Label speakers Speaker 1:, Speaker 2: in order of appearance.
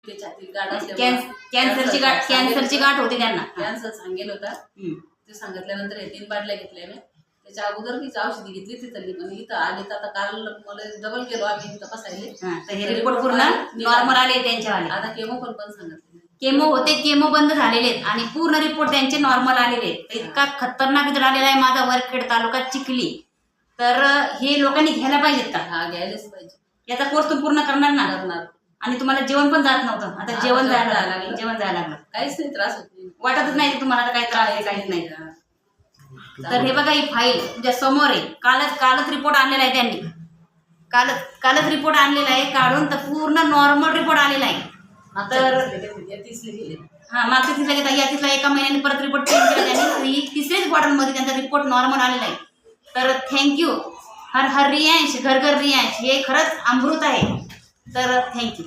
Speaker 1: ते छातीत गाठ असल्यामुळे
Speaker 2: कॅन्सरची गाठ होती त्यांना.
Speaker 1: कॅन्सर सांगेल होता. ते सांगितल्यानंतर हे 3 बाटल्या घेतल्या मी. त्याच्या अगोदर मी औषधी घेतली ती चालली, पण इथं आले तर आता काल मला डबल गेलो आम्ही तपासायले.
Speaker 2: तर हे रिपोर्ट पूर्ण नॉर्मल आले त्यांच्यावाले.
Speaker 1: आता केमो पण सांगितले.
Speaker 2: केमो होते, केमो बंद झालेले आहेत आणि पूर्ण रिपोर्ट त्यांचे नॉर्मल आलेले आहेत. इतका खतरनाक रिझल्ट आलेला आहे माझा वरखेड तालुका चिखली. तर हे लोकांनी घ्यायला पाहिजेत का?
Speaker 1: हा, घ्यायलाच पाहिजे.
Speaker 2: याचा कोर्स तुम्ही पूर्ण करणार ना?
Speaker 1: करणार.
Speaker 2: आणि तुम्हाला जेवण पण जात नव्हतं, आता जेवण जायला लागलं. जेवण जायला लागलं,
Speaker 1: काहीच नाही, त्रास होत नाही,
Speaker 2: वाटतच नाही की तुम्हाला काही त्रास आहे, काहीच नाही. तर हे बघा, ही फाईल तुमच्या समोर आहे. कालच रिपोर्ट आणलेला आहे त्यांनी. कालच रिपोर्ट आणलेला आहे काढून, तर पूर्ण नॉर्मल रिपोर्ट आलेला आहे. तर मागच्या तिसऱ्या घेता, या तिसऱ्या 1 महिन्याने परत रिपोर्ट चेंज केला त्यांनी. ही 3ऱ्याच बॉटलमध्ये त्यांचा रिपोर्ट नॉर्मल आलेला आहे. तर थँक्यू. हर हर रियांश, घर घर रियांश, हे खरंच अमृत आहे. तर थँक्यू.